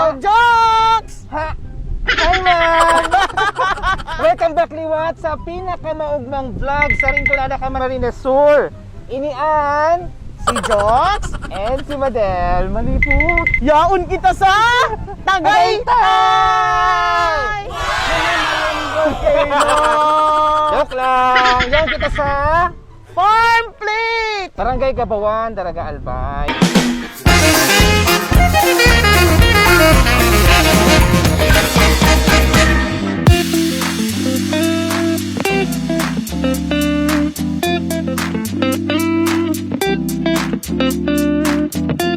Hello, Jokes! Ha! Hi, man! Welcome back, liwat, sa pinakamaugmang vlog sa Rinconada, Camarines Sur. Inian, Si Jokes, and si Madel Maliput. yaon kita sa Tagaytay! Joke lang! Yan kita sa Farm Plate! Barangay Gabawan, Daraga Albay.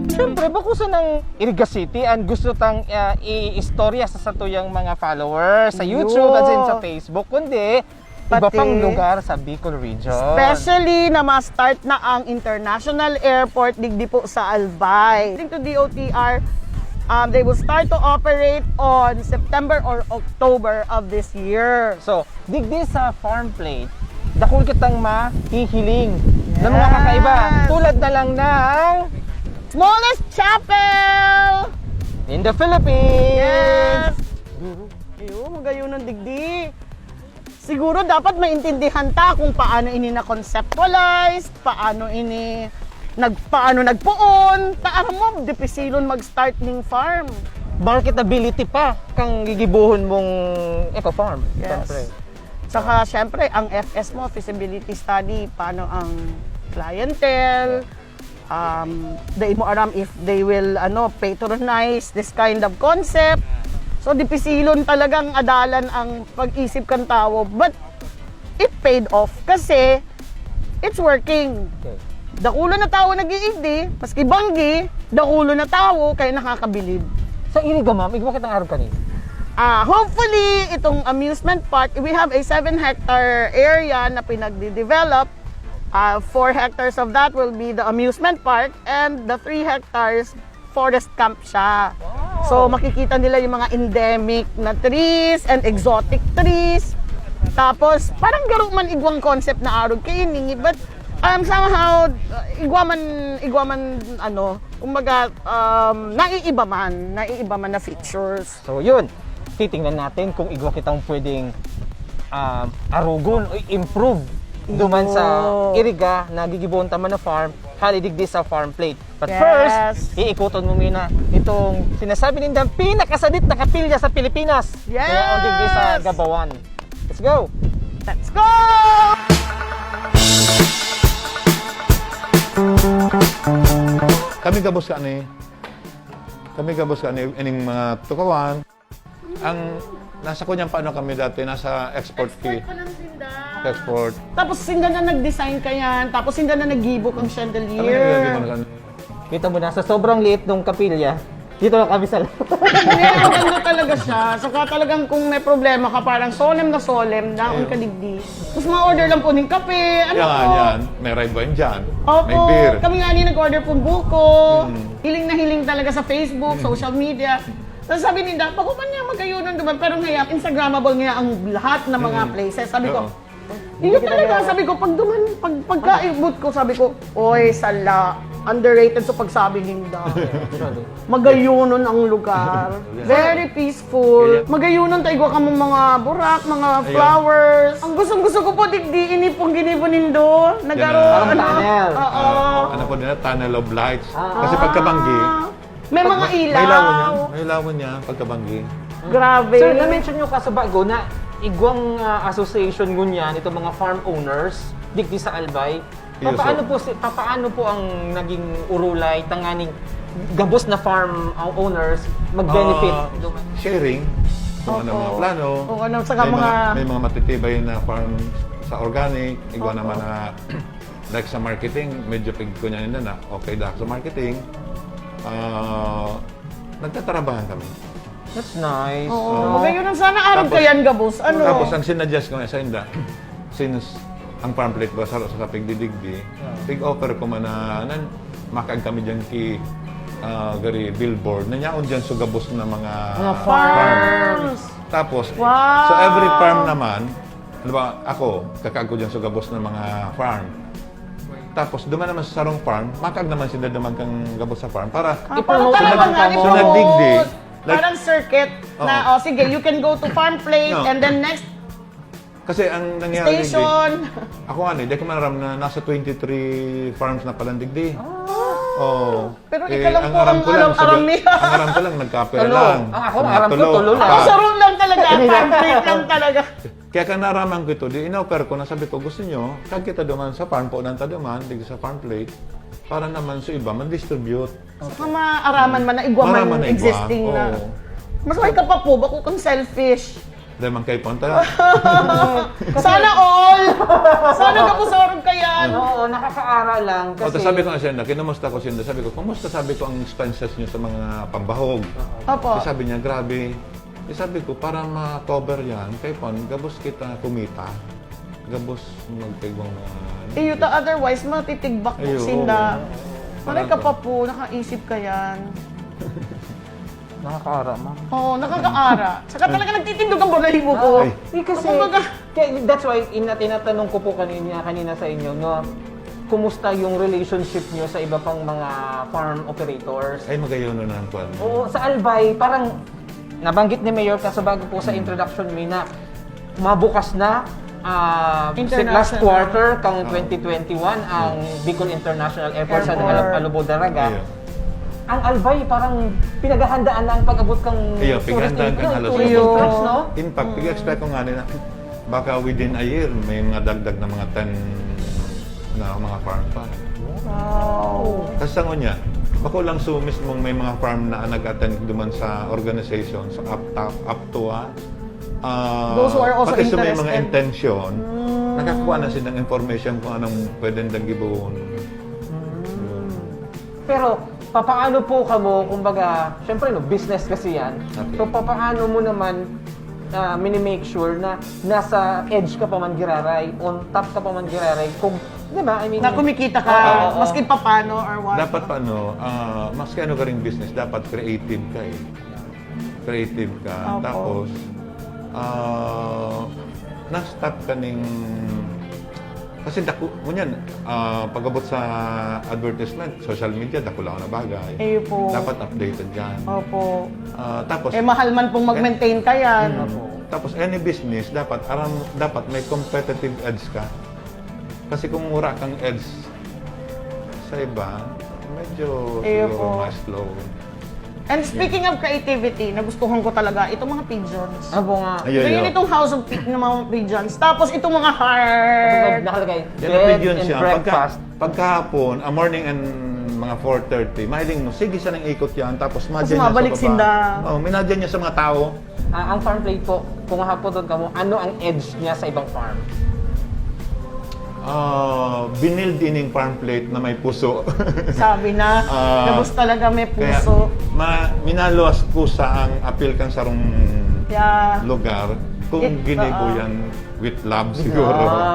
Siyempre, bakusan ng Iriga City and gusto tang i-istorya sa satuyang mga followers sa YouTube at din sa Facebook, kundi iba Pati- pang lugar sa Bicol Region. Especially na ma-start na ang International Airport digdi po sa Albay. According to DOTR, they will start to operate on September or October of this year. So, digdi sa farm plate, dakul kitang mahihiling ng mga Yes. kakaiba. Tulad na lang ng Smallest chapel! in the Philippines. Yes! Ayun, magayon ng digdi. Siguro dapat maintindihan ta kung paano ini na-conceptualize, paano nagpuon, taara mo, dipisilon mag-start ning farm. Marketability pa kang gigibuhon mong eco-farm. Yes. Siyempre. Saka syempre, ang FS mo, feasibility study, paano ang clientele, they mo aram if they will patronize this kind of concept. So dipisilon talagang adalan ang pag-isip kan tao, but it paid off kasi it's working. Okay. Dakulo na tao nag-iigdi, maski banggi, dakulo na tao kaya nakakabilib. Sa Iriga, ma'am, igwa kitang araw kanina. Hopefully, itong amusement park, we have a 7-hectare area na pinagde-develop. 4 hectares of that will be the amusement park and the 3 hectares forest camp siya. So makikita nila yung mga endemic na trees and exotic trees. Tapos parang garo man igwang concept na arog kay ningi, but somehow igwaman kumbaga naiiba man na features. So, yun. Titingnan natin kung igwa kitang pwedeng arugon o improve duman sa Iriga na gigibuhon tama na farm, halidigdi sa farm plate. But Yes. first, iikuton mo muna itong sinasabi nindang pinakasadit na kapilya sa Pilipinas. Yes! Kaya ang digdi sa Gabawan. Let's go! Let's go! Kami gabos ka ni ining mga tukawan. Ang nasa kunyang paano kami dati, nasa export fee. Export. Tapos sinda na nag-design ka yan, tapos sinda na nag-gibok ang Kami naglalagay chandelier. mo na Kita mo na, sa sobrang liit ng kapilya, dito lang kami sa Hindi, ang ganda talaga siya. Saka talagang kung may problema ka, parang solemn na daon ka digdi. Tapos ma-order lang po ng kape, ano po. yan. May red wine dyan. Opo, May beer. kami nga nag-order pong buko. Hiling na hiling talaga sa Facebook, social media. Tapos sabi ni Dad, bako man niya magayunan naman, pero ngayon, Instagrammable nga ang lahat ng mga places. Sabi ko, Oo. yun talaga, sabi ko, pagkaibot ko, sabi ko, oy, sala, underrated sa pagsabi ni Dad. Magayunon ang lugar. Very peaceful. Magayunon tayo ka mong mga burak, mga flowers. Ang gustong-gusto ko po, digdiin ni pong ginibunindo. Nagaro, Yan na. Tunnel. Oo. Ano po nila? Tunnel of lights. Kasi pagkabanggi, May mga ilaw. may ilawan niya pagkabanggi. Grabe. Sir, na-mention nyo ka sa bago na igwang association ngunyan, itong mga farm owners, digdi sa Albay. Yes, Paano po ang naging urulay, tanganing gabos na farm owners mag-benefit? Sharing. Kung ano mga plano. Kung ano, saka may mga matitibay na farm sa organic. Igwa naman na like sa marketing, medyo pig ko niya na okay dahil sa marketing. Nagtatrabahan kami. That's nice. Oo. Magayunon sana arog Tapos- ka yan, gabos. Ano? Tapos ang sinadjust ko nga sa inda, since ang farm plate ba sa pigdidigdi, pig-offer ko man na makaag kami dyan gari billboard, nanyaon dyan sugabos na mga farms. Tapos, Wow! so every farm naman, diba, ako, kakaag ko dyan sugabos ng mga farm. Tapos, duman naman sa sarong farm, makaag naman sila duman kang gabos sa farm para I-promote talaga naman nga, ka mo. so nagdigdi, parang circuit na, sige, you can go to farm plate No. and then next Kasi ang nangyari, digdi, station. ako di ko manaram na nasa 23 farms na palang digdi. Oh. Pero ikaw lang po ang aram niya. Ang aram ko lang, nagkapera Tulo. lang. Ang ako, ang aram ko, tulo lang. Ako sa room lang talaga, farm plate lang talaga. Kaya kang naraman ko ito, di in-offer ko na sabi ko, gusto nyo, kag kita duman sa farm po ng taduman, digdi sa farm plate, para naman sa iba, man-distribute. Saka maaraman man na igwa Maaraman man na igwa, existing na. oo. Mas may ka pa po, bako kang selfish. Dahil man kayo punta. Sana all! Sana kapusorog ka yan! Oo, nakakaara lang O, kasi... tapos sabi ko nga siya, kinumusta ko siya, sabi ko, kumusta sabi ko ang expenses niyo sa mga pambahog? Opo. Sabi niya, grabe. Sabi ko, para ma-cover yan, kay Pon, gabos kita kumita. Gabos magkaibang mga... Yuta, otherwise, matitigbak po Ayun, sinda. oo. Malay ka pa po, nakaisip ka yan. Nakakaara, ma'am. Oo, nakakaara. Saka talaga nagtitindog ang balahibo ko. Ay. Kasi, Kumbaga- that's why, tinatanong ko po kanina sa inyo, no, kumusta yung relationship nyo sa iba pang mga farm operators? Ay, magayon na ang kwan. Oo, sa Albay, parang nabanggit ni Mayor kaso bago po sa introduction may na mabukas na International. last quarter kang 2021 ang Bicol International Airport sa Airport. Alubo, Daraga. Ayun. Ang Albay parang pinaghahandaan na ang pag-abot kang Ayun, pinaghahandaan kang halos tourist Ayun. entrance, no? In fact, expect ko nga nila, baka within a year, may mga dagdag na mga 10 na mga farm pa. Wow. Kasi sa niya, bako lang so mismong may mga farm na nag-attend duman sa organization, so up to Those who are also pati sa may mga interested. intention, nakakuha na silang information kung anong pwedeng dagibon. Pero papaano po kamo, kumbaga, syempre no, business kasi yan. Okay. So papaano mo naman mini-make sure na nasa edge ka pa man giraray, on top ka pa man giraray, kung, di ba, I mean... Na kumikita ka, Oo. maski pa paano or what. Dapat paano, maski ano ka ring business, dapat creative ka eh. Creative ka. Opo. Tapos, na-stop ka ning... Kasi dako, kunyan, pag-abot sa advertisement, social media, dako lang na bagay. Eh po. Dapat updated yan. Opo. Tapos, Eh mahal man pong mag-maintain ka yan. tapos any business, dapat may competitive edge ka. Kasi kung mura kang edge sa iba, medyo Eh siguro po. mas slow. And speaking of creativity, nagustuhan ko talaga itong mga pigeons. Abo nga. Ayun, Ganyan yun. itong house of ng mga pigeons. Tapos itong mga heart. Nakalagay, Yan ang bed pigeon and siya. breakfast. Pagkahapon, morning and mga 4:30, mahiling no, sige siya nang ikot yan, tapos madyan niya mabalik sa baba. sinda. Oh, minadyan niya sa mga tao. Ang farm plate po, kung hapon doon kamo, ano ang edge niya sa ibang farm? Binild in yung farm plate na may puso. Sabi na, labos talaga may puso. Kaya, minaluwas ko sa ang appeal kang sarong Yeah. lugar kung ginibo yan with love siguro.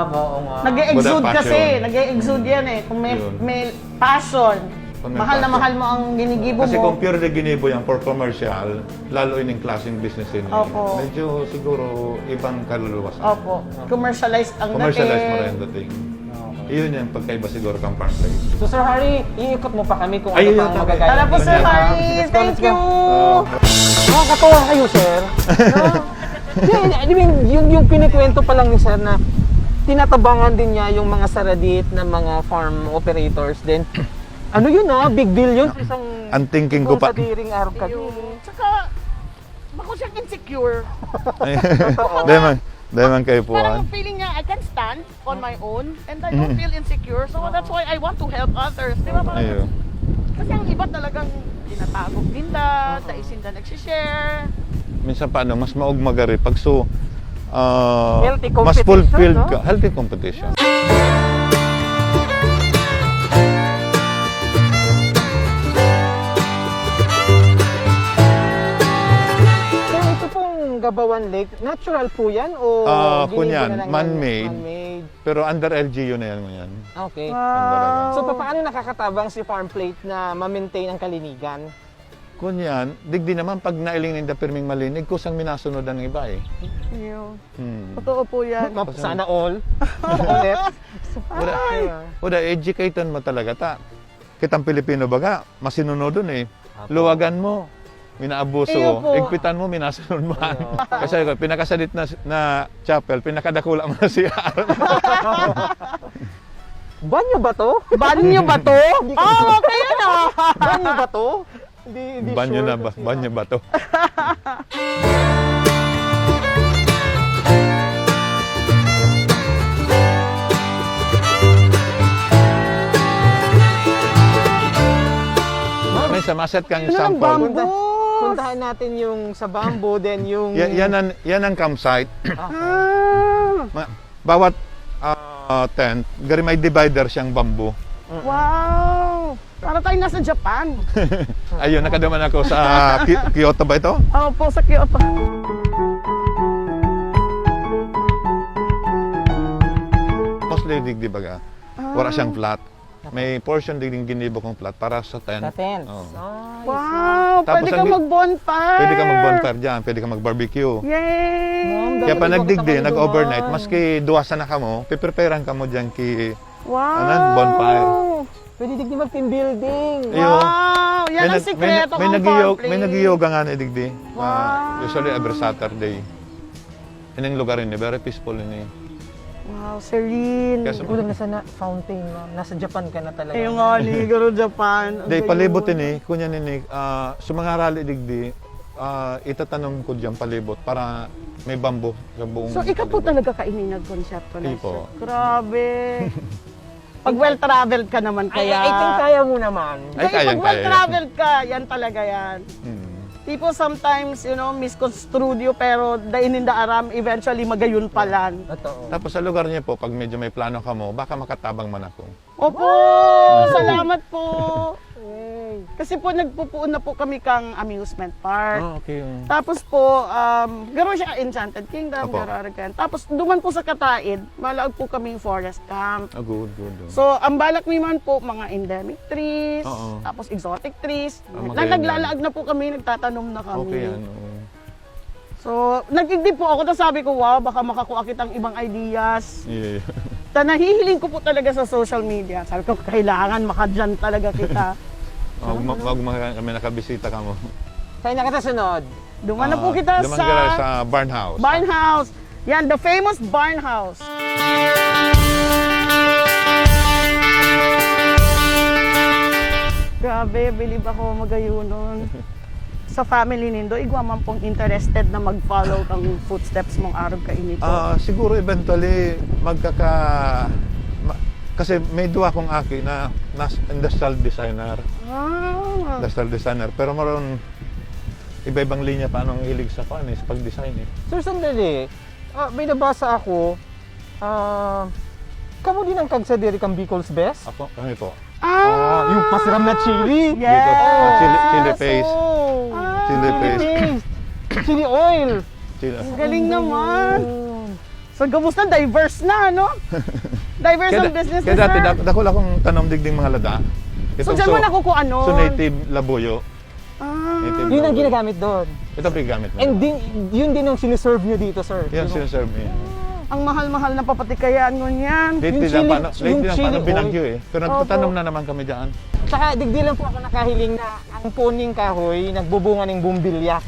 Oo nga. Nag-e-exude Wala kasi, passion. nag-e-exude yan eh. Kung may, Yun. may passion, Kung may mahal na passion. mahal mo ang ginigibo Kasi mo. kung pure na ginibo yan for commercial, lalo in yung klaseng business yun. Opo. Medyo siguro ibang kaluluwas. Opo, commercialized ang Commercialize mo rin dating. dating. Iyon yung pagkaiba siguro kang farm plate. So Sir Harry, iikot mo pa kami kung Ay, ano yun, pang tama. magagaya. Tara po Sir Ganyan. Harry, Let's go, thank let's go. you! Nakakatawa kayo, sir. No? Yeah, I mean, yung kinikwento pa lang ni sir na tinatabangan din niya yung mga saradit na mga farm operators din. Ano yun big deal yun sa isang Ang thinking ko pa. sadiring araw ka. Tsaka, bako siyang insecure. Dahil man kayo po. Parang feeling niya, I can stand on my own and I don't feel insecure. So that's why I want to help others. Di ba? Parang, Ayun. kasi ang iba talagang tinatagog dinda, daisinda nagsishare. Minsan paano, mas maugmagari pag Healthy mas competition, fulfilled no? ka. Healthy competition. So ito pong Gabawan Lake, natural po yan o Po ginibo yan, na lang yan? man-made. Man-made. Pero under LGU na yan mo yan. Okay. Wow. So paano nakakatabang si farm plate na ma-maintain ang kalinigan? Kunyan, digdi naman pag nailing ng pirming malinig, kusang minasunod ang iba eh. Ayun. Totoo po yan. Sana all. Ulit. Uda, educated mo talaga ta. Kitang Pilipino baga, masinunod dun eh. Luwagan mo. minaabuso, Iyo po. igpitan mo, minasunod man. Kasi pinakasadit na chapel, pinakadakula mo na siya. Banyo ba to? Banyo ba to? Oh, okay yan ah. Banyo ba to? Hindi Banyo sure na ba? kasi, Banyo ba to? May samaset kang Ano ang sample. bamboo? Puntahan natin yung sa bamboo, then yung... Yan ang campsite. Ah, Bawat tent, gari may divider siyang bamboo. wow. Para tayo nasa Japan. Ayun, nakadaman ako sa Kyoto ba ito? Oo po, sa Kyoto. Mostly digdi baga. Wala siyang flat. May portion din ginibo kong flat para sa tent. Sa tents. Oo. Wow, Tapos pwede ka ang- mag-bonfire. Pwede ka mag-bonfire dyan, pwede ka mag-barbecue. Yay! Kaya pa Dali ko nagdigdi, kita nag-overnight, kaluduan. maski duwasa na ka mo, pipreparean ka mo dyan ki... Wow! Ano, bonfire. Pwede digdi mag-team building. Iyo. Wow! Yan ang sikreto may ng farm place. nag-yoga nga na digdi. Wow. Usually every Saturday. Ining lugar ini, very peaceful ini. Wow, serene. Kasi Ulam na sana fountain, ma'am. Nasa Japan ka na talaga. Ayun nga, Ligaro, Japan. Ang Day gayon. palibot ini, kunya nini, sa mga rally digdi, itatanom ko diyan palibot para may bamboo sa buong So, ikaw po palibot. talaga kainin nag-konsepto na Hindi po. Grabe. Pag well-traveled ka naman Ay, kaya. I think kaya mo naman. Ay, Kaya kayang-kaya pag well-traveled ka, yan talaga yan. Hmm. People sometimes, misconstrued you, pero dainin da aram, eventually magayun palan. Totoo. Tapos sa lugar niya po, pag medyo may plano ka mo, baka makatabang man ako. Opo! Salamat po! Yay. Kasi po, nagpupuon na po kami kang amusement park. Okay. Tapos po, garo siya Enchanted Kingdom, Opo. garo Aragan. Tapos duman po sa Kataid, malaag po kaming forest camp. Good. So, ang balak naman po, mga endemic trees, Oo. tapos exotic trees. Maganda. Naglalaag na po kami, nagtatanom na kami. Okay, ano. So, nagigdi po ako, tapos sabi ko, wow, baka makakuha kitang ibang ideas. Yeah. Nahihiling ko po talaga sa social media. Sabi ko, kailangan makadyan talaga kita. Wag kami nakabisita ka mo. Saan na kita sunod? Duman na po kita Duman ka sa sa barn house. barn house. Yan, the famous barn house. Grabe, believe ako magayunon. Sa family nindo, igwa man pong interested na mag-follow kang footsteps mong araw ka inito. Siguro eventually kasi may duwa kong aki na industrial designer. Industrial designer. Pero maroon iba-ibang linya pa anong hilig sa sa pag-design eh. Sir, sandali. May nabasa ako. Kamo din ang kagsa diri kang Bicol's Best? Ako, kami po. Yung pasiram na chili. Yes! Chili paste. Oh. Chili paste. Chili oil. Chili. Galing naman. So, kamusta? Diverse na, no? Diverse ang business Kaya ni dati, sir. dako lang akong tanom digding mga lada. So, dyan mo nakukuha ano? So, native labuyo. Native Yun ang labuyo. ginagamit doon. Ito ang gamit mo. And yun din yung siniserve nyo dito, sir. Yan, Yung- sinaserve niya. Ang mahal-mahal na papatikayaan mo niyan. Lately chili- lang yung paano chili binagyo eh. Pero nagtatanom Opo. na naman kami dyan. Tsaka digdi lang po ako nakahiling na ang puning kahoy nagbubunga ng bumbilya.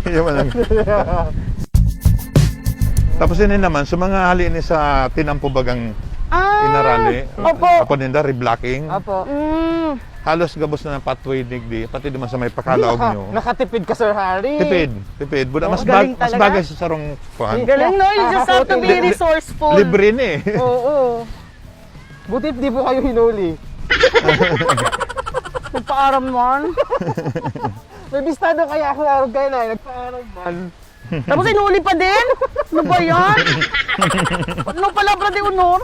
Yun man lang. Tapos yun naman, sa mga halin sa tinampubagang inarali, Opo. apo ninda, reblocking, Apo. halos gabos na ng pathway digdi, pati naman sa may pakalaog nyo. Nakatipid ka, Sir Harry. Tipid. Buda, mas, galing mas talaga. bagay sa sarong kuhan. Galing, no? You just have to be resourceful. Libre ni eh. Oo. Buti di po kayo hinuli. Nagpaaram man. May bistado kaya ako araw kayo na. Nagpaaral man. Tapos inuli pa din? Ano ba yan? Ano palabra de honor?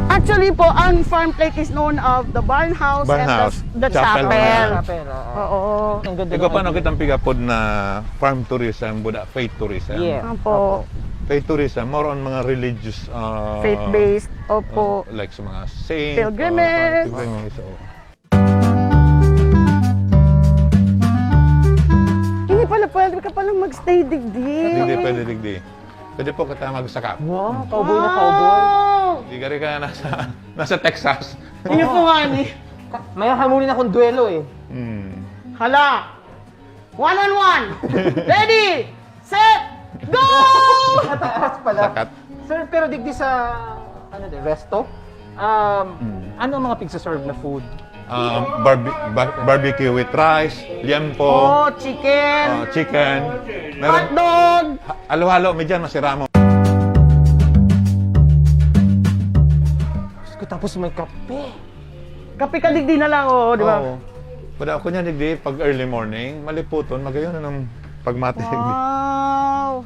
Actually po, ang farm plate is known of the barn house Barn and house, the chapel. chapel. Chapel, oo. Oo. Ang ganda Ikaw ng paano idea. kitang pigapod na farm tourism, buda faith tourism. Yeah. Opo. Faith tourism, more on mga religious Faith-based. Opo. like sa mga saint, Pilgrimage. pilgrimage, oo. Hindi pala, pwede ka palang magstay digdi. Hindi pwede digdi. Pwede po kita magsakap. Wow, cowboy na cowboy. Wow! Di ka rin ka nasa Texas. Yun po nga ni. May hamulin akong duelo eh. Hala! 1-on-1! Ready! Set! Go! Mataas pala. Sakat. Sir, pero digdi sa, resto? Ano ang mga pigsaserve na food? Barbecue with rice, liempo, Oh, chicken! chicken. Hotdog! Halo-halo, medyan masira mo. Tapos may kape. Kape ka digdi na lang, oh, di ba? Oo. Pada ako niya, digdi, pag early morning, maliputon, magayon na ng pagmati. Wow!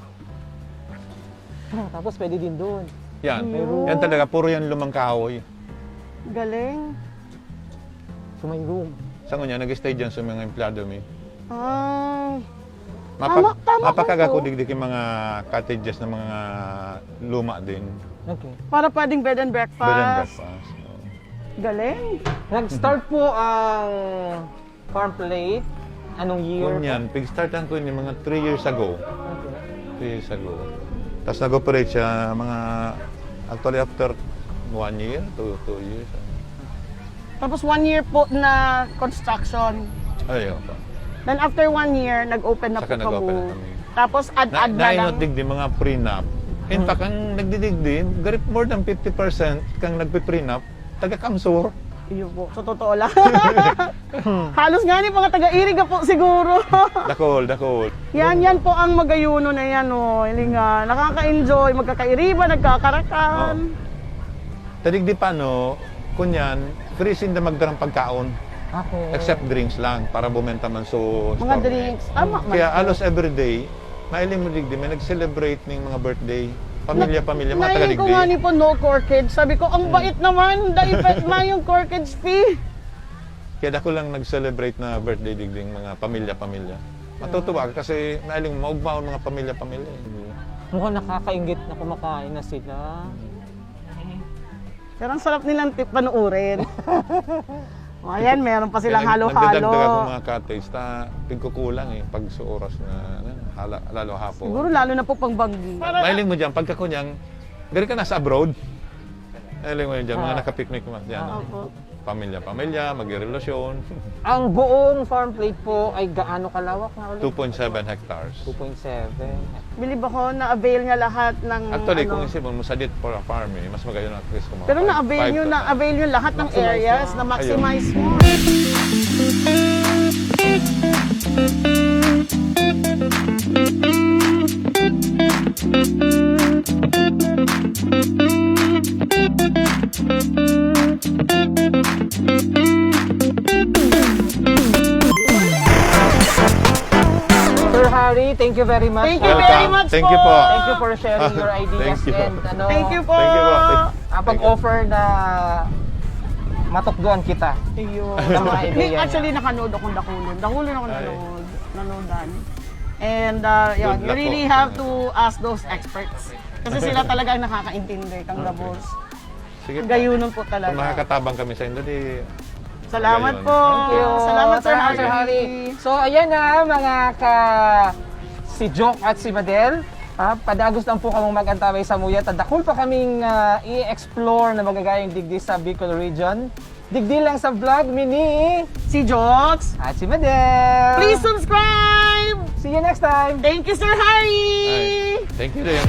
Tapos pwede din doon. Yan. Yan talaga, puro yan lumang kahoy. Galing. So may room. Sa kanya, nag-stay dyan sa mga empleyado mi. Ay. Tama Mapakaga kayo. ko digdi yung mga cottages na mga luma din. Okay. Para pwedeng bed and breakfast. Bed and breakfast. Oo. Galing. Nag-start po ang farm plate. Anong year? Kunyan, pig-startan ko yun yung mga 3 years ago. Okay. 3 years ago. Tapos nag-operate siya mga, actually after 1 year, 2 years. Tapos 1 year po na construction. Ayun pa. Then after 1 year, nag-open na Saka po nag-open na kamo. kami. Tapos add-add na lang. Nainot digdi mga prenup. In fact, ang nagdidigdi, garip more than 50% kang nagpi-prenup, taga-Kamsur. Iyo po, sa totoo lang. Halos nga ni mga taga-Iriga po siguro. Dakol. yan po ang magayuno na yan, oh. Hilinga, nakaka-enjoy, magkakairiba, nagkakarakan. Tadigdi pa, no, kunyan, free sin na magdarang pagkaon. Okay. Except drinks lang, para bumenta man so Mga store. drinks, tama man. Kaya alos everyday, mailim mo digdi, may nag-celebrate ng mga birthday. Pamilya, mga Nahin ko taga-digdi. nga ni po no corkage. Sabi ko, ang bait naman, daipet na yung corkage fee. Kaya ako lang nag-celebrate na birthday digding mga pamilya. Matutuwa ka kasi mailing maugmaon mga pamilya. Mukhang nakakaingit na kumakain na sila. Pero ang sarap nilang tip panuurin. O ayan, meron pa silang Kaya nagdadagdag ako halo-halo. mga cottage na pigkukulang pag sa oras na lalo hapon. Siguro lalo na po pang banggi. Mailing mo dyan, pagka kunyang, gari ka nasa abroad. Mailing mo dyan, mga nakapiknik mo dyan. Opo. Pamilya, magrelasyon. Ang buong farm plate po ay gaano kalawak na ulit? 2.7 hectares. 2.7. Bilib ako na-avail niya lahat ng Actually, ano. kung isipin mo sa dit for a farm, mas magayon ang Chris kung mga Pero five- na-avail five nyo, to na-avail nyo lahat ng Maximize areas mo. na maximize mo. Sir Harry, thank you very much. Thank you very much Thank po. you po. Thank you for sharing your ideas Thank you. and Thank you po. Thank you po. pag-offer na matukduan kita. Ayun. Ng mga ideya. Actually, nakanood akong Dakulon. Dakulon ako nanood. Nanoodan. And yun, Good you luck really po. have to ask those experts. Kasi sila talaga ang nakakaintindi, Kang Gabos. Sige po. Gayunon po Kung talaga. makakatabang kami sa inyo, di... Salamat Gayon. po. Thank you. Salamat, Sir Sir Harry. Harry. So, ayan na mga si Joke at si Madel. Padagos lang po kamong mag-antabay sa Muyat. At dakol pa kaming i-explore na magagayang digdi sa Bicol region. Digdi lang sa vlog mini Si Jokes. at si Madel. Please subscribe! See you next time. Thank you, Sir Harry! Ay, thank you din.